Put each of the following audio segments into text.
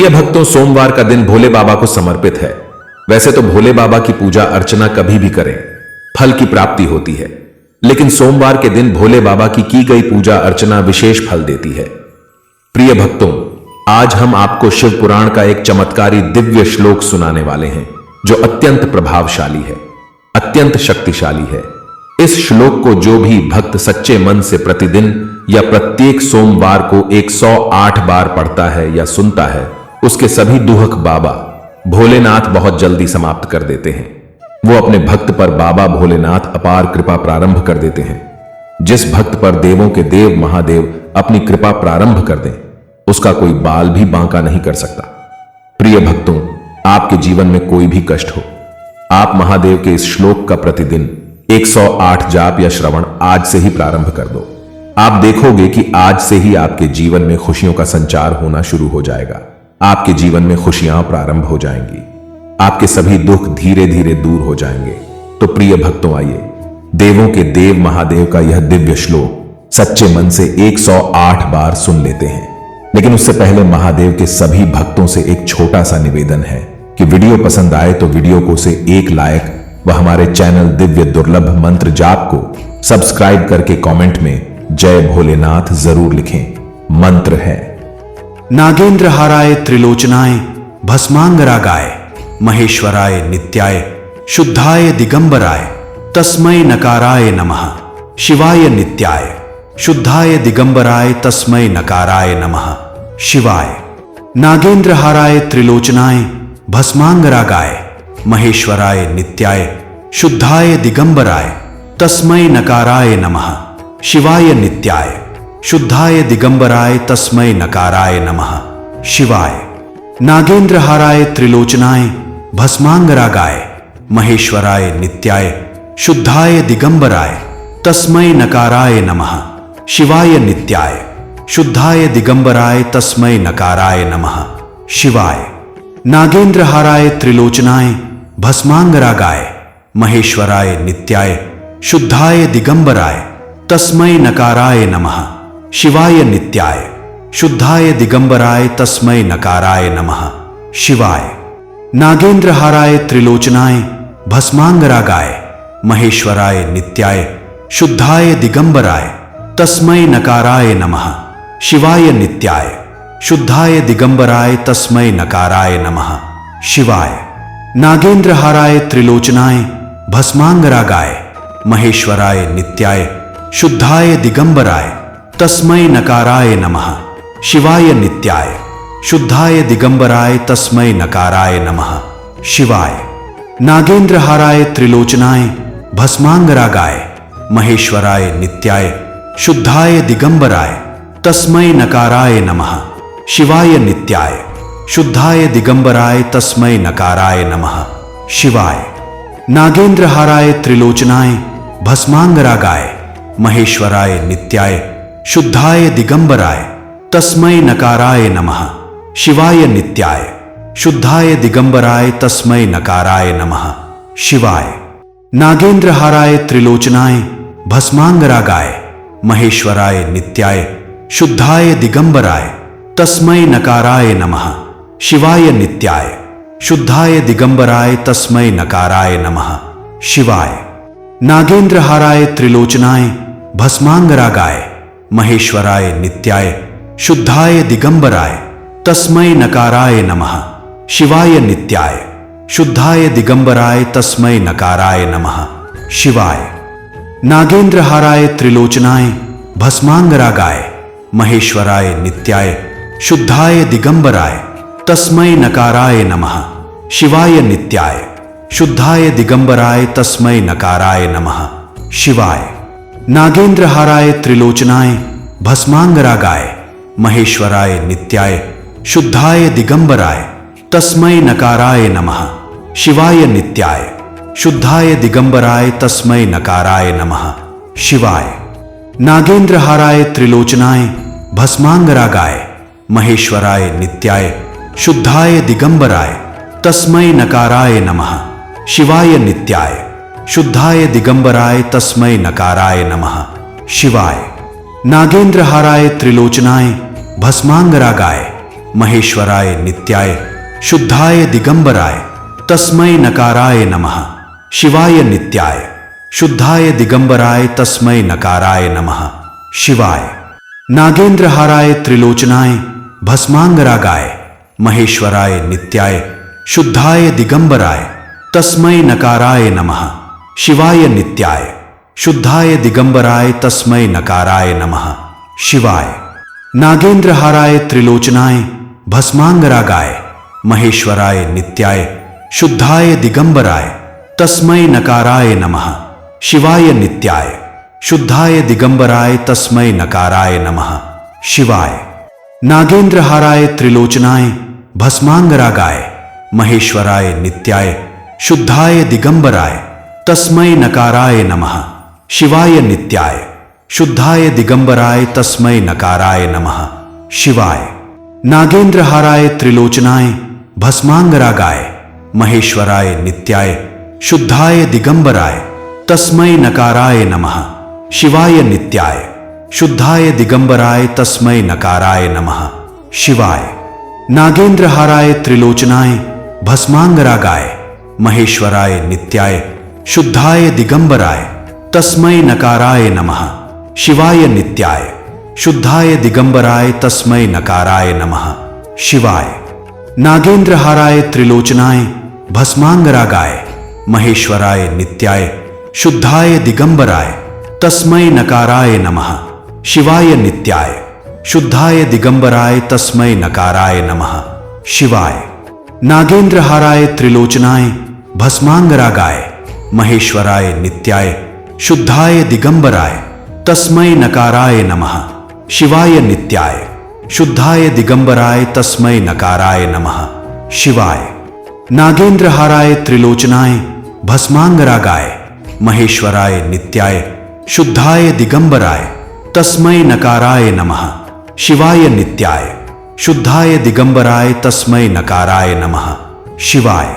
प्रिय भक्तों, सोमवार का दिन भोले बाबा को समर्पित है। वैसे तो भोले बाबा की पूजा अर्चना कभी भी करें फल की प्राप्ति होती है, लेकिन सोमवार के दिन भोले बाबा की गई पूजा अर्चना विशेष फल देती है। प्रिय भक्तों, आज हम आपको शिव पुराण का एक चमत्कारी दिव्य श्लोक सुनाने वाले हैं जो अत्यंत प्रभावशाली है, अत्यंत शक्तिशाली है। इस श्लोक को जो भी भक्त सच्चे मन से प्रतिदिन या प्रत्येक सोमवार को 108 बार पढ़ता है या सुनता है, उसके सभी दुख बाबा भोलेनाथ बहुत जल्दी समाप्त कर देते हैं। वो अपने भक्त पर बाबा भोलेनाथ अपार कृपा प्रारंभ कर देते हैं। जिस भक्त पर देवों के देव महादेव अपनी कृपा प्रारंभ कर दें, उसका कोई बाल भी बांका नहीं कर सकता। प्रिय भक्तों, आपके जीवन में कोई भी कष्ट हो, आप महादेव के इस श्लोक का प्रतिदिन 108 जाप या श्रवण आज से ही प्रारंभ कर दो। आप देखोगे कि आज से ही आपके जीवन में खुशियों का संचार होना शुरू हो जाएगा। आपके जीवन में खुशियां प्रारंभ हो जाएंगी, आपके सभी दुख धीरे धीरे दूर हो जाएंगे। तो प्रिय भक्तों, आइए देवों के देव महादेव का यह दिव्य श्लोक सच्चे मन से 108 बार सुन लेते हैं। लेकिन उससे पहले महादेव के सभी भक्तों से एक छोटा सा निवेदन है कि वीडियो पसंद आए तो वीडियो को से एक लाइक व हमारे चैनल दिव्य दुर्लभ मंत्र जाप को सब्सक्राइब करके कमेंट में जय भोलेनाथ जरूर लिखें। मंत्र है: नागेंद्रहाराय त्रिलोचनाय भस्मांगरागाय महेश्वराय नित्याय शुद्धाय दिगंबराय तस्मै नकाराय नमः। शिवाय नित्याय शुद्धाय दिगंबराय तस्मै नकाराय नमः। शिवाय। नागेंद्रहाराय त्रिलोचनाय भस्मांगरागाय महेश्वराय नित्याय शुद्धाय दिगंबराय तस्मै नकाराय नमः। शिवाय नित्याय शुद्धाय दिगंबराय तस्मै नकाराय नमः। शिवाय। नागेंद्रहाराय त्रिलोचनाय भस्मांगरागाय महेश्वराय नित्याय शुद्धाय दिगंबराय तस्मै नकाराय नमः। शिवाय नित्याय शुद्धाय दिगंबराय तस्मै नकाराय नमः। शिवाय। नागेंद्रहाराय त्रिलोचनाय भस्मांगरागाय महेश्वराय नित्याय शुद्धाय दिगंबराय तस्मै नकाराय नमः। शिवाय नित्याय शुद्धाय दिगंबराय तस्मै नकाराय नमः। शिवाय। नागेंद्रहाराय त्रिलोचनाय भस्मांगरागाय महेश्वराय नित्याय शुद्धाय दिगंबराय तस्मै नकाराय नमः। शिवाय नित्याय शुद्धाय दिगंबराय तस्मै नकाराय नमः। शिवाय। नागेंद्रहाराय त्रिलोचनाय भस्मांगरागाय महेश्वराय नित्याय शुद्धाय दिगंबराय तस्मै नकाराय नमः। शिवाय नित्याय शुद्धाय दिगंबराय तस्मै नकाराय नमः। शिवाय। नागेंद्रहाराय त्रिलोचनाय भस्मांगरागाय महेश्वराय नित्याय शुद्धाय दिगंबराय तस्मै नकाराय नमः। शिवाय नित्याय शुद्धाय दिगंबराय तस्मै नकाराय नमः। शिवाय। नागेंद्रहाराय त्रिलोचनाय भस्मांगरागाय महेश्वराय नित्याय शुद्धाय दिगंबराय तस्मै नकाराय नमः। शिवाय नित्याय शुद्धाय दिगंबराय तस्मै नकाराय नमः। शिवाय। नागेंद्रहाराय त्रिलोचनाय भस्मांगरागाय महेश्वराय नित्याय शुद्धाय दिगंबराय तस्मै नकाराय नमः। शिवाय नित्याय शुद्धाय दिगंबराय तस्मै नकाराय नमः। शिवाय। नागेंद्रहाराय त्रिलोचनाय भस्मांगरागाय महेश्वराय नित्याय शुद्धाय दिगंबराय तस्मै नकाराय नमः। शिवाय नित्याय शुद्धाय दिगंबराय तस्मै नकाराय नमः। शिवाय। नागेंद्रहाराय त्रिलोचनाय भस्मांगरागाय महेश्वराय नित्याय शुद्धाय दिगंबराय तस्मै नकाराय नमः। शिवाय नित्याय शुद्धाय दिगंबराय तस्मै नकाराय नमः। शिवाय। नागेंद्रहाराय त्रिलोचनाय भस्मांगरागाय महेश्वराय नित्याय शुद्धाय दिगंबराय तस्मै नकाराय नमः। शिवाय नित्याय शुद्धाय दिगंबराय तस्मै नकाराय नमः। शिवाय। नागेंद्रहाराय त्रिलोचनाय भस्मांगरागाय महेश्वराय नित्याय शुद्धाय दिगंबराय तस्मै नकाराय नमः। शिवाय नित्याय शुद्धाय दिगंबराय तस्मै नकाराय नमः। शिवाय। नागेंद्रहाराय त्रिलोचनाय भस्मांगरागाय महेश्वराय नित्याय शुद्धाय दिगंबराय तस्मै नकाराय नमः। शिवाय नित्याय शुद्धाय दिगंबराय तस्मै नकाराय नमः। शिवाय। नागेंद्रहाराय त्रिलोचनाय भस्मांगरागाय महेश्वराय नित्याय शुद्धाय दिगंबराय तस्मै नकाराय नमः। शिवाय नित्याय शुद्धाय दिगंबराय तस्मै नकाराय नमः। शिवाय। नागेंद्रहाराय त्रिलोचनाय भस्मांगरागाय महेश्वराय नित्याय शुद्धाय दिगंबराय तस्मै नकाराय नमः। शिवाय नित्याय शुद्धाय दिगंबराय तस्मै नकाराय नमः। शिवाय। नागेंद्रहाराय त्रिलोचनाय भस्मांगरागाय महेश्वराय नित्याय शुद्धाय दिगंबराय तस्मै नकाराय नमः। शिवाय नित्याय शुद्धाय दिगंबराय तस्मै नकाराय नमः। शिवाय। नागेंद्रहाराय त्रिलोचनाय भस्मांगरागाय महेश्वराय नित्याय शुद्धाय दिगंबराय तस्मै नकाराय नमः। शिवाय नित्याय शुद्धाय दिगंबराय तस्मै नकाराय नमः। शिवाय। नागेंद्रहाराय त्रिलोचनाय भस्मांगरागाय महेश्वराय नित्याय शुद्धाय दिगंबराय तस्मै नकाराय नमः। शिवाय नित्याय शुद्धाय दिगंबराय तस्मै नकाराय नमः। शिवाय। नागेंद्रहाराय त्रिलोचनाय भस्मांगरागाय महेश्वराय नित्याय शुद्धाय दिगंबराय तस्मै नकाराय नमः। शिवाय नित्याय शुद्धाय दिगंबराय तस्मै नकाराय नमः। शिवाय। नागेंद्रहाराय त्रिलोचनाय भस्मांगरागाय महेश्वराय नित्याय शुद्धाय दिगंबराय तस्मै नकाराय नमः। शिवाय नित्याय शुद्धाय दिगंबराय तस्मै नकाराय नमः। शिवाय। नागेंद्रहाराय त्रिलोचनाय भस्मांगरागाय महेश्वराय नित्याय शुद्धाय दिगंबराय तस्मै नकाराय नमः। शिवाय नित्याय शुद्धाय दिगंबराय तस्मै नकाराय नमः। शिवाय।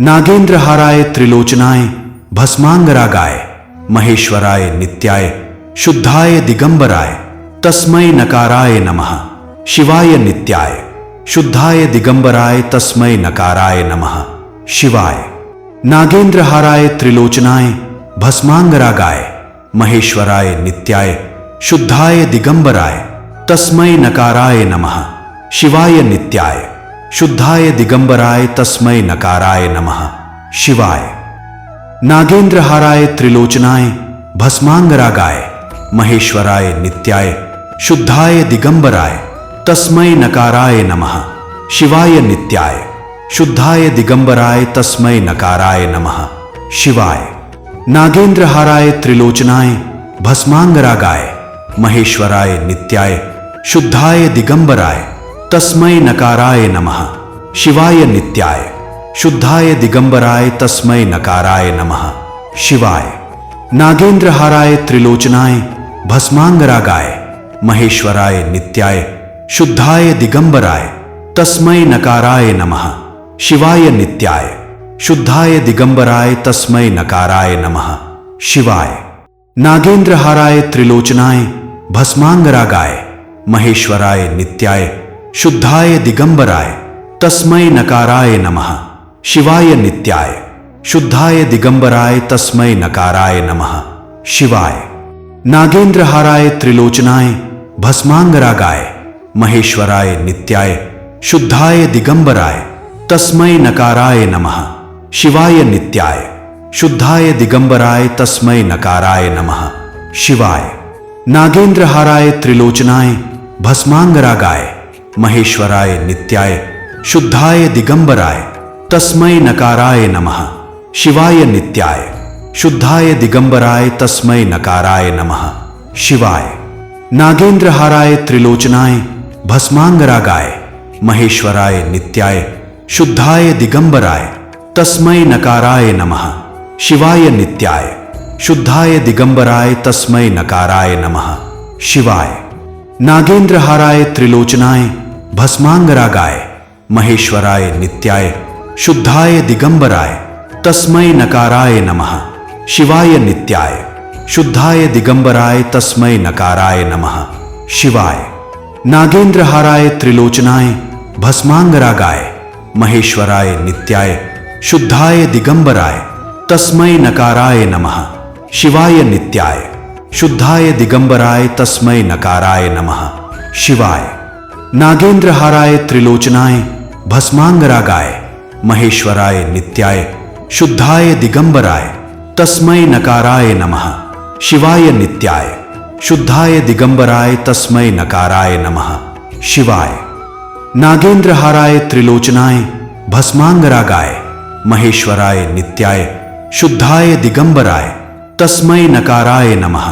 नागेंद्रहाराय त्रिलोचनाय भस्मांगरागाय महेश्वराय नित्याय शुद्धाय दिगंबराय तस्मै नकाराय नमः। शिवाय नित्याय शुद्धाय दिगंबराय तस्मै नकाराय नमः। शिवाय। नागेंद्रहाराय त्रिलोचनाय भस्मांगरागाय महेश्वराय नित्याय शुद्धाय दिगंबराय तस्मै नकाराय नमः। शिवाय नित्याय शुद्धाय दिगंबराय तस्मै नकाराय नमः। शिवाय। नागेंद्रहाराय त्रिलोचनाय भस्मांगरागाय महेश्वराय नित्याय शुद्धाय दिगंबराय तस्मै नकाराय नमः। शिवाय नित्याय शुद्धाय दिगंबराय तस्मै नकाराय नमः। शिवाय। नागेंद्रहाराय त्रिलोचनाय भस्मांगरागाय महेश्वराय नित्याय शुद्धाय दिगंबराय तस्मै नकाराय नमः। शिवाय नित्याय शुद्धाय दिगंबराय तस्मै नकाराय नमः। शिवाय। नागेंद्रहाराय त्रिलोचनाय भस्मांगरागाय महेश्वराय नित्याय शुद्धाय दिगंबराय तस्मै नकाराय नमः। शिवाय नित्याय शुद्धाय दिगंबराय तस्मै नकाराय नमः। शिवाय। नागेंद्रहाराय त्रिलोचनाय भस्मांगरागाय महेश्वराय नित्याय शुद्धाय दिगंबराय तस्मै नकाराय नमः। शिवाय नित्याय शुद्धाय दिगंबराय तस्मै नकाराय नमः। शिवाय। नागेंद्रहाराय त्रिलोचनाय भस्मांगरागाय महेश्वराय नित्याय शुद्धाय दिगंबराय तस्मै नकाराय नमः। शिवाय नित्याय शुद्धाय दिगंबराय तस्मै नकाराय नमः। शिवाय। नागेंद्रहाराय त्रिलोचनाय भस्मांगरागाय महेश्वराय नित्याय शुद्धाय दिगंबराय तस्मै नकाराय नमः। शिवाय नित्याय शुद्धाय दिगंबराय तस्मै नकाराय नमः। शिवाय। नागेंद्रहाराय त्रिलोचनाय भस्मांगरागाय महेश्वराय नित्याय शुद्धाय दिगंबराय तस्मै नकाराय नमः। शिवाय नित्याय शुद्धाय दिगंबराय तस्मै नकाराय नमः। शिवाय। नागेंद्रहाराय त्रिलोचनाय भस्मांगरागाय महेश्वराय नित्याय शुद्धाय दिगंबराय तस्मै नकाराय नमः। शिवाय नित्याय शुद्धाय दिगंबराय तस्मै नकाराय नमः। शिवाय। नागेंद्रहाराय त्रिलोचनाय भस्मांगरागाय महेश्वराय नित्याय शुद्धाय दिगंबराय तस्मै नकाराय नमः। शिवाय नित्याय शुद्धाय दिगंबराय तस्मै नकाराय नमः। शिवाय। नागेंद्रहाराय त्रिलोचनाय भस्मांगरागाय महेश्वराय नित्याय शुद्धाय दिगंबराय तस्मै नकाराय नमः। शिवाय नित्याय शुद्धाय दिगंबराय तस्मै नकाराय नमः। शिवाय। नागेंद्रहाराय त्रिलोचनाय भस्मांगरागाय महेश्वराय नित्याय शुद्धाय दिगंबराय तस्मै नकाराय नमः।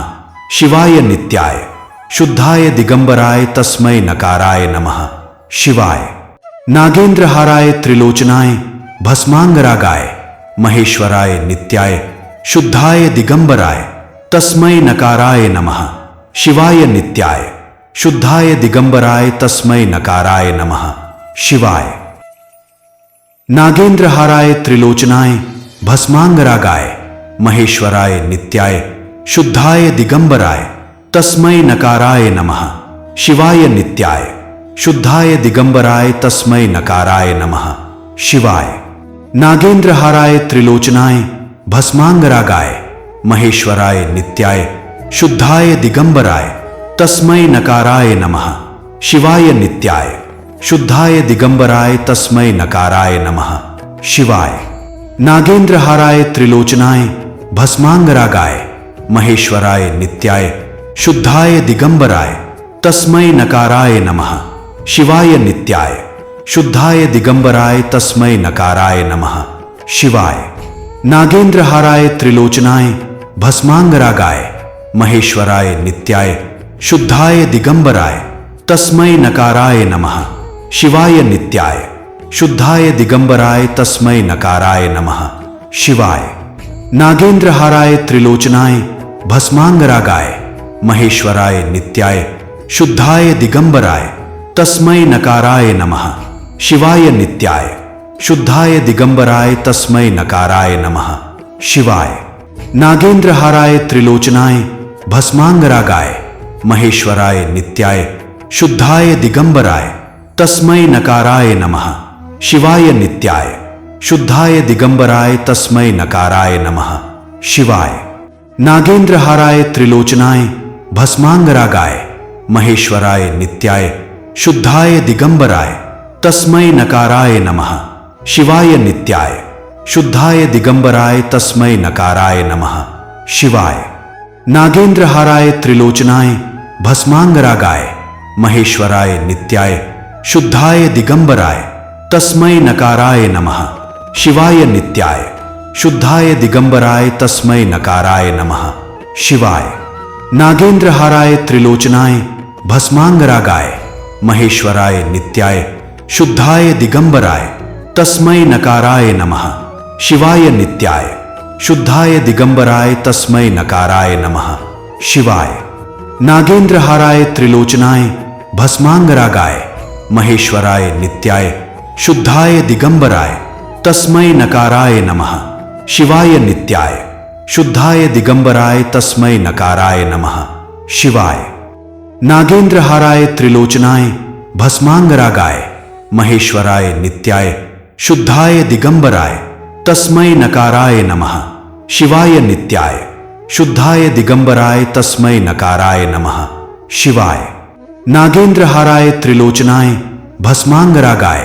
शिवाय नित्याय शुद्धाय दिगंबराय तस्मै नकाराय नमः। शिवाय। नागेंद्रहाराय त्रिलोचनाय भस्मांगरागाय महेश्वराय नित्याय शुद्धाय दिगंबराय तस्मै नकाराय नमः। शिवाय नित्याय शुद्धाय दिगंबराय तस्मै नकाराय नमः। शिवाय। नागेंद्रहाराय त्रिलोचनाय भस्मांगरागाय महेश्वराय नित्याय शुद्धाय दिगंबराय तस्मै नकाराय नमः। शिवाय नित्याय शुद्धाय दिगंबराय तस्मै नकाराय नमः। शिवाय। नागेंद्रहाराय त्रिलोचनाय भस्मांगरागाय महेश्वराय नित्याय शुद्धाय दिगंबराय तस्मै नकाराय नमः। शिवाय नित्याय शुद्धाय दिगंबराय तस्मै नकाराय नमः। शिवाय। नागेंद्रहाराय त्रिलोचनाय भस्मांगरागाय महेश्वराय नित्याय शुद्धाय दिगंबराय तस्मै नकाराय नमः। शिवाय नित्याय शुद्धाय दिगंबराय तस्मै नकाराय नमः। शिवाय। नागेंद्रहाराय त्रिलोचनाय भस्मांगरागाय महेश्वराय नित्याय शुद्धाय दिगंबराय तस्मै नकाराय नमः। शिवाय नित्याय शुद्धाय दिगंबराय तस्मै नकाराय नमः। शिवाय। नागेंद्रहाराय त्रिलोचनाय भस्मांगरागाय महेश्वराय नित्याय शुद्धाय दिगंबराय तस्मै नकाराय नमः। शिवाय नित्याय शुद्धाय दिगंबराय तस्मै नकाराय नमः। शिवाय। नागेंद्रहाराय त्रिलोचनाय भस्मांगरागाय महेश्वराय नित्याय शुद्धाय दिगंबराय तस्मै नकाराय नमः। शिवाय नित्याय शुद्धाय दिगंबराय तस्मै नकाराय नमः। शिवाय। नागेंद्रहाराय त्रिलोचनाय भस्मांगरागाय महेश्वराय नित्याय शुद्धाय दिगंबराय तस्मै नकाराय नमः। शिवाय नित्याय शुद्धाय दिगंबराय तस्मै नकाराय नमः। शिवाय। नागेंद्रहाराय त्रिलोचनाय भस्मांगरागाय महेश्वराय नित्याय शुद्धाय दिगंबराय तस्मै नकाराय नमः। शिवाय नित्याय शुद्धाय दिगंबराय तस्मै नकाराय नमः। शिवाय। नागेंद्रहाराय त्रिलोचनाय भस्मांगरागाय महेश्वराय नित्याय शुद्धाय दिगंबराय तस्मै नकाराय नमः। शिवाय नित्याय शुद्धाय दिगंबराय तस्मै नकाराय नमः। शिवाय। नागेंद्रहाराय त्रिलोचनाय भस्मांगरागाय महेश्वराय नित्याय शुद्धाय दिगंबराय तस्मै नकाराय नमः। शिवाय नित्याय शुद्धाय दिगंबराय तस्मै नकाराय नमः। शिवाय। नागेंद्रहाराय त्रिलोचनाय भस्मांगरागाय महेश्वराय नित्याय शुद्धाय दिगंबराय तस्मै नकाराय नमः। शिवाय नित्याय शुद्धाय दिगंबराय तस्मै नकाराय नमः। शिवाय। नागेंद्रहाराय त्रिलोचनाय भस्मांगरागाय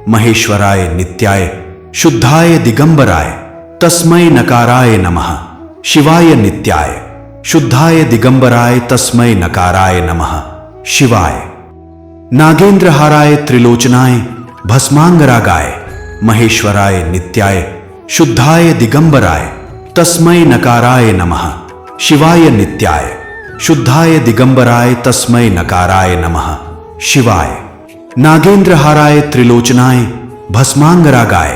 महेश्वराय नित्याय शुद्धाय दिगंबराय तस्मै नकाराय नमः। शिवाय नित्याय शुद्धाय दिगंबराय तस्मै नकाराय नमः। शिवाय। नागेंद्रहाराय त्रिलोचनाय भस्मांगरागाय महेश्वराय नित्याय शुद्धाय दिगंबराय तस्मै नकाराय नमः। शिवाय नित्याय शुद्धाय दिगंबराय तस्मै नकाराय नमः। शिवाय। नागेंद्रहाराय त्रिलोचनाय भस्मांगरागाय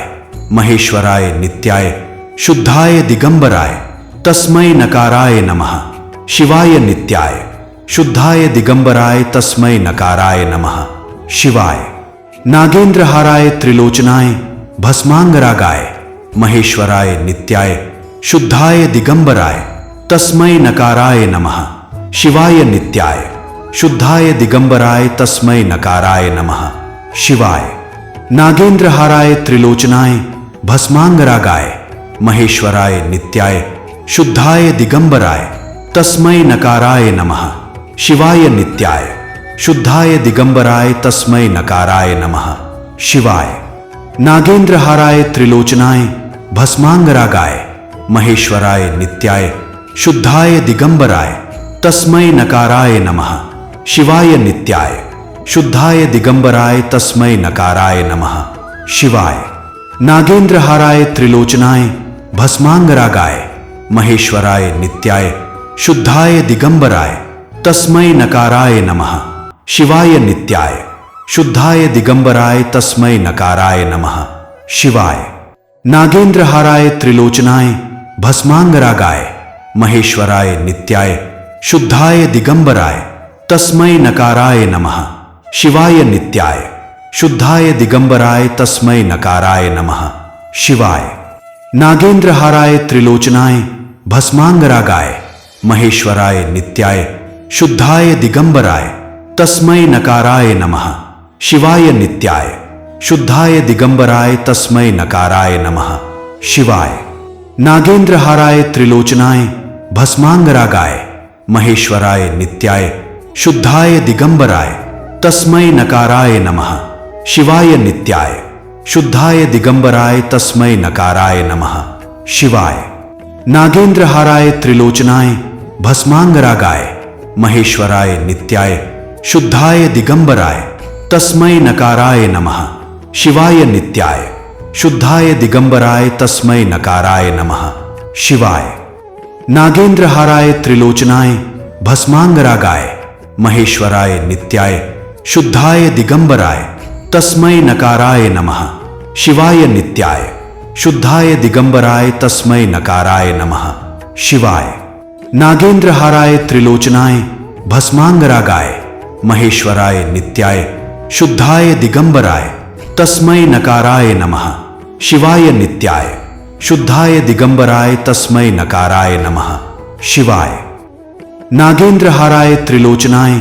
महेश्वराय नित्याय शुद्धाय दिगंबराय तस्मै नकाराय नमः। शिवाय नित्याय शुद्धाय दिगंबराय तस्मै नकाराय नमः। शिवाय। नागेंद्रहाराय त्रिलोचनाय भस्मांगरागाय महेश्वराय नित्याय शुद्धाय दिगंबराय तस्मै नकाराय नमः। शिवाय नित्याय शुद्धाय दिगंबराय तस्मै नकाराय नमः। शिवाय। नागेंद्रहाराय त्रिलोचनाय भस्मांगरागाय महेश्वराय नित्याय शुद्धाय दिगंबराय तस्मै नकाराय नमः। शिवाय नित्याय शुद्धाय दिगंबराय तस्मै नकाराय नमः। शिवाय। नागेंद्रहाराय त्रिलोचनाय भस्मांगरागाय महेश्वराय नित्याय शुद्धाय दिगंबराय तस्मै नकाराय नमः। शिवाय नित्याय शुद्धाय दिगंबराय तस्मै नकाराय नमः। शिवाय। नागेंद्रहाराय त्रिलोचनाय भस्मांगरागाय महेश्वराय नित्याय शुद्धाय दिगंबराय तस्मै नकाराय नमः। शिवाय नित्याय शुद्धाय दिगंबराय तस्मै नकाराय नमः। शिवाय। नागेंद्रहाराय त्रिलोचनाय भस्मांगरागाय महेश्वराय नित्याय शुद्धाय दिगंबराय तस्मै नकाराय नमः। शिवाय नित्याय शुद्धाय दिगंबराय तस्मै नकाराय नमः। शिवाय। नागेंद्रहाराय त्रिलोचनाय भस्मांगरागाय महेश्वराय नित्याय शुद्धाय दिगंबराय तस्मै नकाराय नमः। शिवाय नित्याय शुद्धाय दिगंबराय तस्मै नकाराय नमः। शिवाय। नागेंद्रहाराय त्रिलोचनाय भस्मांगरागाय महेश्वराय नित्याय शुद्धाय दिगंबराय तस्मै नकाराय नमः। शिवाय नित्याय शुद्धाय दिगंबराय तस्मै नकाराय नमः। शिवाय। नागेंद्रहाराय त्रिलोचनाय भस्मांगरागाय महेश्वराय नित्याय शुद्धाय दिगंबराय तस्मै नकाराय नमः। शिवाय नित्याय शुद्धाय दिगंबराय तस्मै नकाराय नमः। शिवाय। नागेंद्रहाराय त्रिलोचनाय भस्मांगरागाय महेश्वराय नित्याय शुद्धाय दिगंबराय तस्मै नकाराय नमः। शिवाय नित्याय शुद्धाय दिगंबराय तस्मै नकाराय नमः। शिवाय। नागेंद्रहाराय त्रिलोचनाय भस्मांगरागाय महेश्वराय नित्याय शुद्धाय दिगंबराय तस्मै नकाराय नमः। शिवाय नित्याय शुद्धाय दिगंबराय तस्मै नकाराय नमः। शिवाय। नागेंद्रहाराय त्रिलोचनाय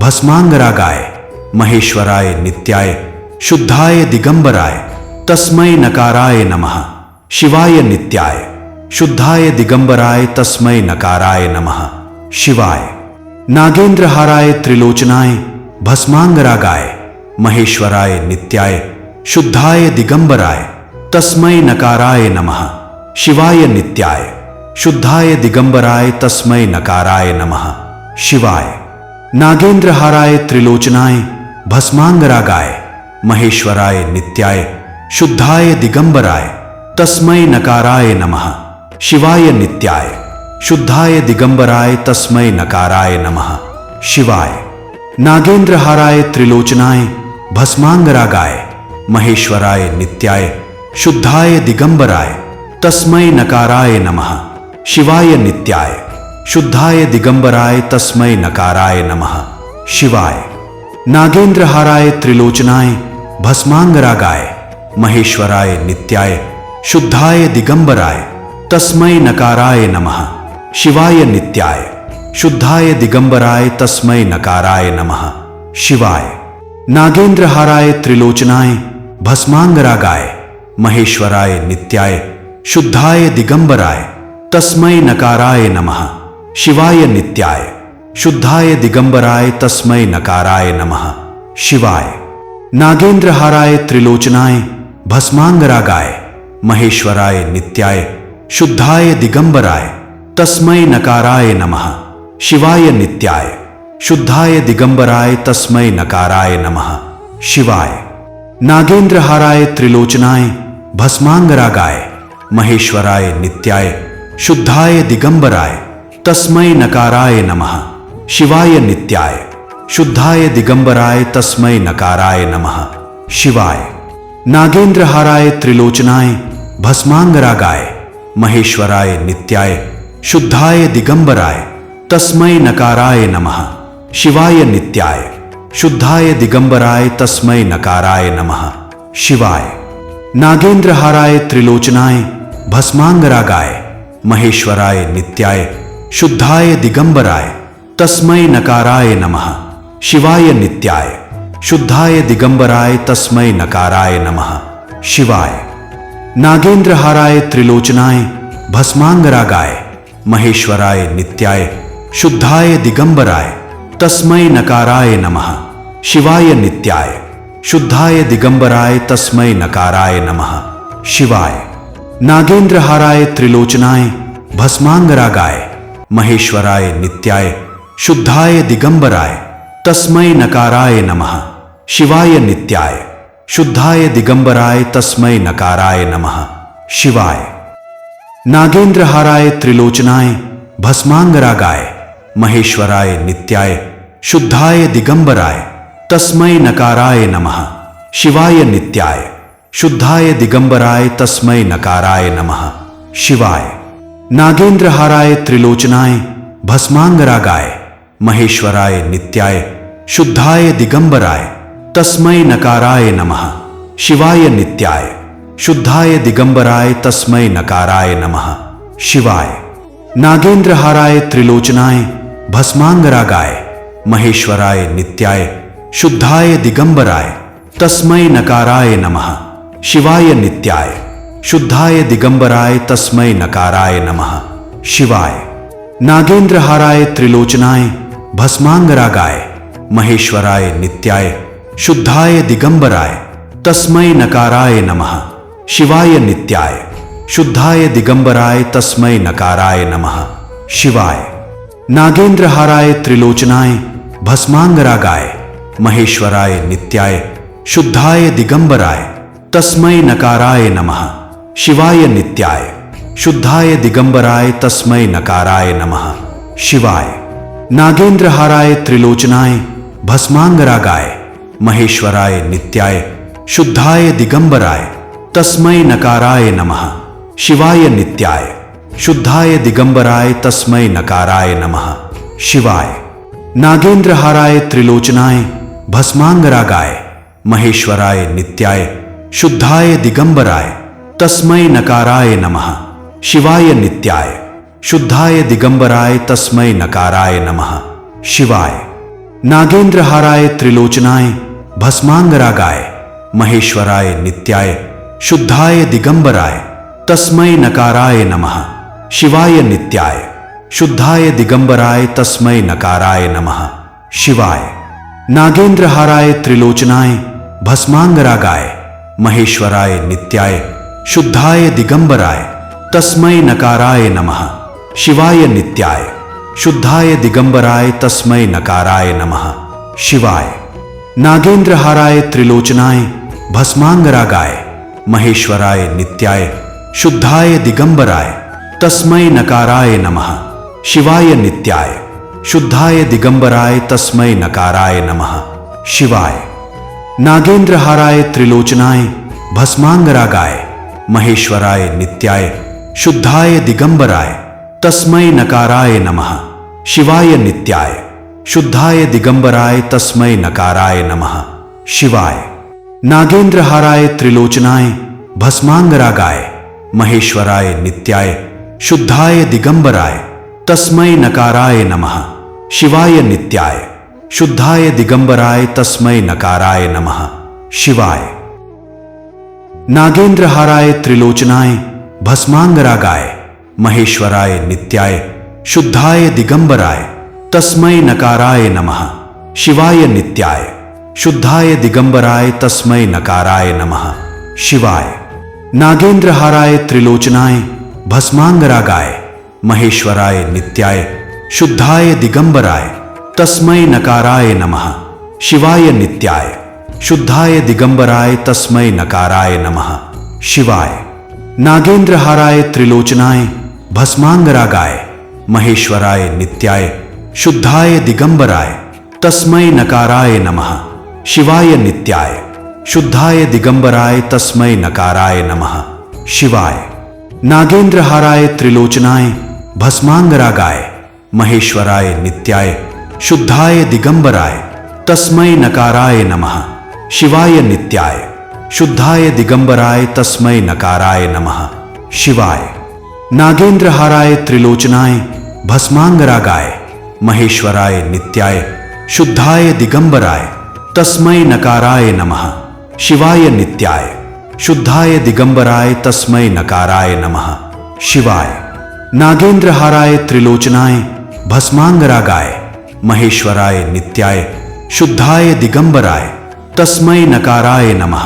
भस्मांगरागाय महेश्वराय नित्याय शुद्धाय दिगंबराय तस्मै नकाराय नमः। शिवाय नित्याय शुद्धाय दिगंबराय तस्मै नकाराय नमः। शिवाय। नागेंद्रहाराय त्रिलोचनाय भस्मांगरागाय महेश्वराय नित्याय शुद्धाय दिगंबराय तस्मै नकाराय नमः। शिवाय नित्याय शुद्धाय दिगंबराय तस्मै नकाराय नमः। शिवाय। नागेंद्रहाराय त्रिलोचनाय भस्मांगरागाय महेश्वराय नित्याय शुद्धाय दिगंबराय तस्मै नकाराय नमः। शिवाय नित्याय शुद्धाय दिगंबराय तस्मै नकाराय नमः। शिवाय। नागेंद्रहाराय त्रिलोचनाय भस्मांगरागाय महेश्वराय नित्याय शुद्धाय दिगंबराय तस्मै नकाराय नमः। शिवाय नित्याय शुद्धाय दिगंबराय तस्मै नकाराय नमः। शिवाय। नागेंद्रहाराय त्रिलोचनाय भस्मांगरागाय महेश्वराय नित्याय शुद्धाय दिगंबराय तस्मै नकाराय नमः। शिवाय नित्याय शुद्धाय दिगंबराय तस्मै नकाराय नमः। शिवाय। नागेंद्रहाराय त्रिलोचनाय भस्मांगरागाय महेश्वराय नित्याय शुद्धाय दिगंबराय तस्मै नकाराय नमः। शिवाय नित्याय शुद्धाय दिगंबराय तस्मै नकाराय नमः। शिवाय। नागेंद्रहाराय त्रिलोचनाय भस्मांगरागाय महेश्वराय नित्याय शुद्धाय दिगंबराय तस्मै नकाराय नमः। शिवाय नित्याय शुद्धाय दिगंबराय तस्मै नकाराय नमः। शिवाय। नागेंद्रहाराय त्रिलोचनाय भस्मांगरागाय महेश्वराय नित्याय शुद्धाय दिगंबराय तस्मै नकाराय नमः। शिवाय नित्याय शुद्धाय दिगंबराय तस्मै नकाराय नमः। शिवाय। नागेंद्रहाराय त्रिलोचनाय भस्मांगरागाय महेश्वराय नित्याय शुद्धाय दिगंबराय तस्मै नकाराय नमः। शिवाय नित्याय शुद्धाय दिगंबराय तस्मै नकाराय नमः। शिवाय। नागेंद्रहाराय त्रिलोचनाय भस्मांगरागाय महेश्वराय नित्याय शुद्धाय दिगंबराय तस्मै नकाराय नमः। शिवाय नित्याय शुद्धाय दिगंबराय तस्मै नकाराय नमः। शिवाय नागेंद्रहाराय त्रिलोचनाय भस्मांगरागाय महेश्वराय नित्याय शुद्धाय दिगंबराय तस्मै नकाराय नमः। शिवाय नित्याय शुद्धाय दिगंबराय तस्मै नकाराय नमः। शिवाय नागेंद्रहाराय त्रिलोचनाय भस्मांगरागाय महेश्वराय नित्याय शुद्धाय दिगंबराय तस्मै नकाराय नमः। शिवाय नित्याय शुद्धाय दिगंबराय तस्मै नकाराय नमः। शिवाय नागेंद्रहाराय त्रिलोचनाय भस्मांगरागाय महेश्वराय नित्याय शुद्धाय दिगंबराय तस्मै नकाराय नमः। शिवाय नित्याय शुद्धाय दिगंबराय तस्मै नकाराय नमः। शिवाय नागेंद्रहाराय त्रिलोचनाय भस्मांगरागाय महेश्वराय नित्याय शुद्धाय दिगंबराय तस्मै नकाराय नमः। शिवाय नित्याय शुद्धाय दिगंबराय तस्मै नकाराय नमः। शिवाय नागेंद्रहाराय त्रिलोचनाय भस्मांगरागाय महेश्वराय नित्याय शुद्धाय दिगंबराय तस्मै नकाराय नमः। शिवाय नित्याय शुद्धाय दिगंबराय तस्मै नकाराय नमः। शिवाय नागेंद्रहाराय त्रिलोचनाय भस्मांगरागाय महेश्वराय नित्याय शुद्धाय दिगंबराय तस्मै नकाराय नमः। शिवाय नित्याय शुद्धाय दिगंबराय तस्मै नकाराय नमः। शिवाय नागेंद्रहाराय त्रिलोचनाय भस्मांगरागाय महेश्वराय नित्याय शुद्धाय दिगंबराय तस्मै नकाराय नमः। शिवाय नित्याय शुद्धाय दिगंबराय तस्मै नकाराय नमः। शिवाय नागेंद्रहाराय त्रिलोचनाय भस्मांगरागाय महेश्वराय नित्याय शुद्धाय दिगंबराय तस्मै नकाराय नमः। शिवाय नित्याय शुद्धाय दिगंबराय तस्मै नकाराय नमः। शिवाय नागेंद्रहाराय त्रिलोचनाय भस्मांगरागाय महेश्वराय नित्याय शुद्धाय दिगंबराय तस्मै नकाराय नमः। शिवाय नित्याय शुद्धाय दिगंबराय तस्मै नकाराय नमः। शिवाय नागेंद्रहाराय त्रिलोचनाय भस्मांगरागाय महेश्वराय नित्याय शुद्धाय दिगंबराय तस्मै नकाराय नमः। शिवाय नित्याय शुद्धाय दिगंबराय तस्मै नकाराय नमः। शिवाय नागेंद्रहाराय त्रिलोचनाय भस्मांगरागाय महेश्वराय नित्याय शुद्धाय दिगंबराय तस्मै नकाराय नमः। शिवाय नित्याय शुद्धाय दिगंबराय तस्मै नकाराय नमः। शिवाय नागेंद्रहाराय त्रिलोचनाय भस्मांगरागाय महेश्वराय नित्याय शुद्धाय दिगंबराय तस्मै नकाराय नमः। शिवाय नित्याय शुद्धाय दिगंबराय तस्मै नकाराय नमः। शिवाय नागेंद्रहाराय त्रिलोचनाय भस्मांगरागाय महेश्वराय नित्याय शुद्धाय दिगंबराय तस्मै नकाराय नमः। शिवाय नित्याय शुद्धाय दिगंबराय तस्मै नकाराय नमः। शिवाय नागेंद्रहाराय त्रिलोचनाय भस्मांगरागाय महेश्वराय नित्याय शुद्धाय दिगंबराय तस्मै नकाराय नमः। शिवाय नित्याय शुद्धाय दिगंबराय तस्मै नकाराय नमः। शिवाय नागेंद्रहाराय त्रिलोचनाय भस्मांगरागाय महेश्वराय नित्याय शुद्धाय दिगंबराय तस्मै नकाराय नमः। शिवाय नित्याय शुद्धाय दिगंबराय तस्मै नकाराय नमः। शिवाय नागेंद्रहाराय त्रिलोचनाय भस्मांगरागाय महेश्वराय नित्याय शुद्धाय दिगंबराय तस्मै नकाराय नमः। शिवाय नित्याय शुद्धाय दिगंबराय तस्मै नकाराय नमः। शिवाय नागेंद्रहाराय त्रिलोचनाय भस्मांगरागाय महेश्वराय नित्याय शुद्धाय दिगंबराय तस्मै नकाराय नमः। शिवाय नित्याय शुद्धाय दिगंबराय तस्मै नकाराय नमः। शिवाय नागेंद्रहाराय त्रिलोचनाय भस्मांगरागाय महेश्वराय नित्याय शुद्धाय दिगंबराय तस्मै नकाराय नमः। शिवाय नित्याय शुद्धाय दिगंबराय तस्मै नकाराय नमः। शिवाय नागेंद्रहाराय त्रिलोचनाय भस्मांगरागाय महेश्वराय नित्याय शुद्धाय दिगंबराय तस्मै नकाराय नमः। शिवाय नित्याय शुद्धाय दिगंबराय तस्मै नकाराय नमः। शिवाय नागेंद्रहाराय त्रिलोचनाय भस्मांगरागाय महेश्वराय नित्याय शुद्धाय दिगंबराय तस्मै नकाराय नमः।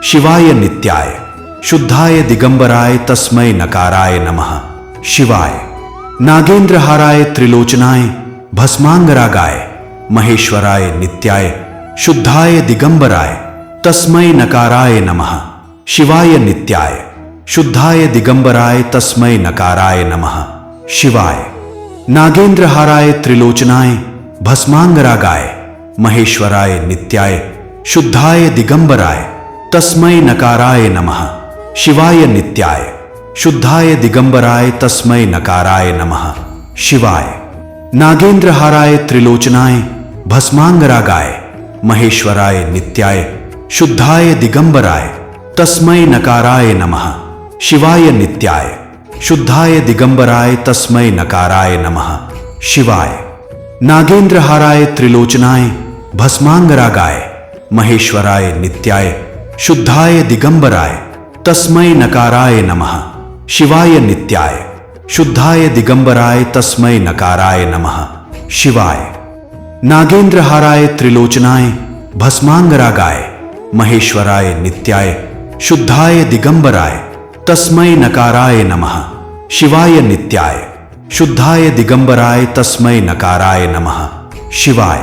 शिवाय नित्याय शुद्धाय दिगंबराय तस्मै नकाराय नमः। शिवाय नागेंद्रहाराय त्रिलोचनाय भस्मांगरागाय महेश्वराय नित्याय शुद्धाय दिगंबराय तस्मै नकाराय नमः। शिवाय नित्याय शुद्धाय दिगंबराय तस्मै नकाराय नमः। शिवाय नागेंद्रहाराय त्रिलोचनाय भस्मांगरागाय महेश्वराय नित्याय शुद्धाय दिगंबराय तस्मै नकाराय नमः। शिवाय नित्याय शुद्धाय दिगंबराय तस्मै नकाराय नमः। शिवाय नागेंद्रहाराय त्रिलोचनाय भस्मांगरागाय महेश्वराय नित्याय शुद्धाय दिगंबराय तस्मै नकाराय नमः। शिवाय नित्याय शुद्धाय दिगंबराय तस्मै नकाराय नमः। शिवाय नागेंद्रहाराय त्रिलोचनाय भस्मांगरागाय महेश्वराय नित्याय शुद्धाय दिगंबराय तस्मै नकाराय नमः। शिवाय नित्याय शुद्धाय दिगंबराय तस्मै नकाराय नमः। शिवाय नागेंद्रहाराय त्रिलोचनाय भस्मांगरागाय महेश्वराय नित्याय शुद्धाय दिगंबराय तस्मै नकाराय नमः। शिवाय नित्याय शुद्धाय दिगंबराय तस्मै नकाराय नमः। शिवाय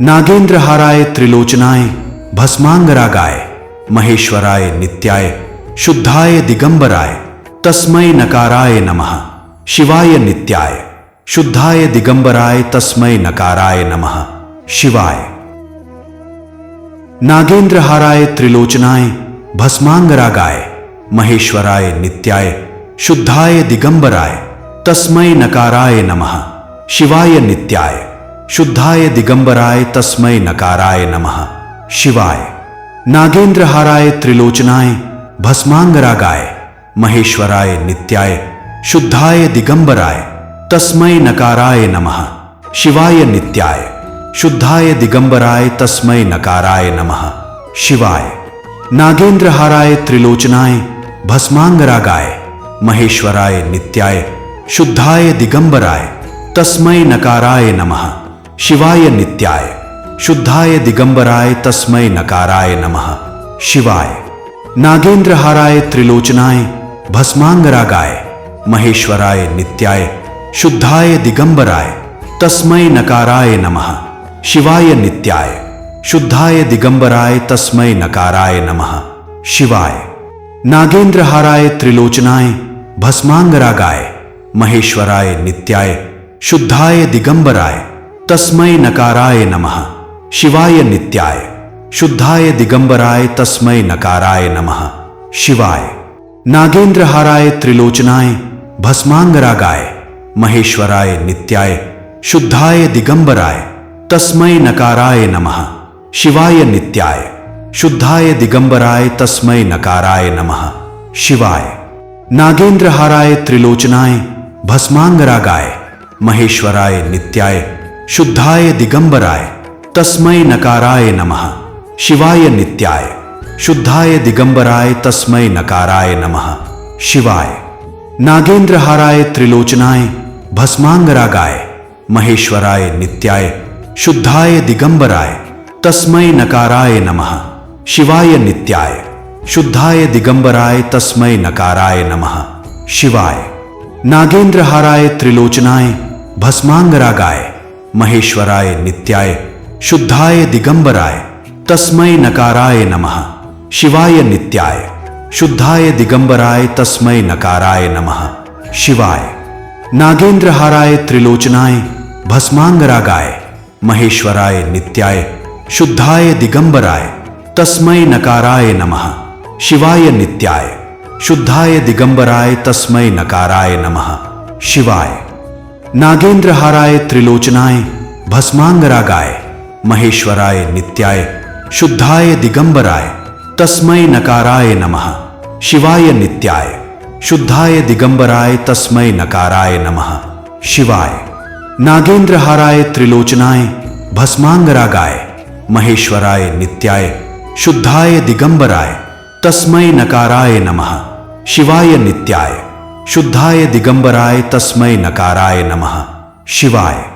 नागेंद्रहाराय त्रिलोचनाय भस्मांगरागाय महेश्वराय नित्याय शुद्धाय दिगंबराय तस्मै नकाराय नमः। शिवाय नित्याय शुद्धाय दिगंबराय तस्मै नकाराय नमः। शिवाय नागेंद्रहाराय त्रिलोचनाय भस्मांगरागाय महेश्वराय नित्याय शुद्धाय दिगंबराय तस्मै नकाराय नमः। शिवाय नित्याय शुद्धाय दिगंबराय तस्मै नकाराय नमः। शिवाय नागेंद्रहाराय त्रिलोचनाय भस्मांगरागाय महेश्वराय नित्याय शुद्धाय दिगंबराय तस्मै नकाराय नमः। शिवाय नित्याय शुद्धाय दिगंबराय तस्मै नकाराय नमः। शिवाय नागेंद्रहाराय त्रिलोचनाय भस्मांगरागाय महेश्वराय नित्याय शुद्धाय दिगंबराय तस्मै नकाराय नमः। शिवाय नित्याय शुद्धाय दिगंबराय तस्मै नकाराय नमः। शिवाय नागेंद्रहाराय त्रिलोचनाय भस्मांगरागाय महेश्वराय नित्याय शुद्धाय दिगंबराय तस्मै नकाराय नमः। शिवाय नित्याय शुद्धाय दिगंबराय तस्मै नकाराय नमः। शिवाय नागेंद्रहाराय त्रिलोचनाय भस्मांगरागाय महेश्वराय नित्याय शुद्धाय दिगंबराय तस्मै नकाराय नमः। शिवाय नित्याय शुद्धाय दिगंबराय तस्मै नकाराय नमः। शिवाय नागेंद्रहाराय त्रिलोचनाय भस्मांगरागाय महेश्वराय नित्याय शुद्धाय दिगंबराय तस्मै नकाराय नमः। शिवाय नित्याय शुद्धाय दिगंबराय तस्मै नकाराय नमः। शिवाय नागेंद्रहाराय त्रिलोचनाय भस्मांगरागाय महेश्वराय नित्याय शुद्धाय दिगंबराय तस्मै नकाराय नमः। शिवाय नित्याय शुद्धाय दिगंबराय तस्मै नकाराय नमः। शिवाय नागेंद्रहाराय त्रिलोचनाय भस्मांगरागाय महेश्वराय नित्याय शुद्धाय दिगंबराय तस्मै नकाराय नमः। शिवाय नित्याय शुद्धाय दिगंबराय तस्मै नकाराय नमः। शिवाय नागेंद्रहाराय त्रिलोचनाय भस्मांगरागाय महेश्वराय नित्याय शुद्धाय दिगंबराय तस्मै नकाराय नमः। शिवाय नित्याय शुद्धाय दिगंबराय तस्मै नकाराय नमः। शिवाय नागेंद्रहाराय त्रिलोचनाय भस्मांगरागाय महेश्वराय नित्याय शुद्धाय दिगंबराय तस्मै नकाराय नमः। शिवाय नित्याय शुद्धाय दिगंबराय तस्मै नकाराय नमः। शिवाय नागेंद्रहाराय त्रिलोचनाय भस्मांगरागाय महेश्वराय नित्याय शुद्धाय दिगंबराय तस्मै नकाराय नमः। शिवाय नित्याय शुद्धाय दिगंबराय तस्मै नकाराय नमः। शिवाय नागेंद्रहाराय त्रिलोचनाय भस्मांगरागाय महेश्वराय नित्याय शुद्धाय दिगंबराय तस्मै नकाराय नमः शिवाय नित्याय शुद्धाय दिगंबराय तस्मै नकाराय नमः शिवाय।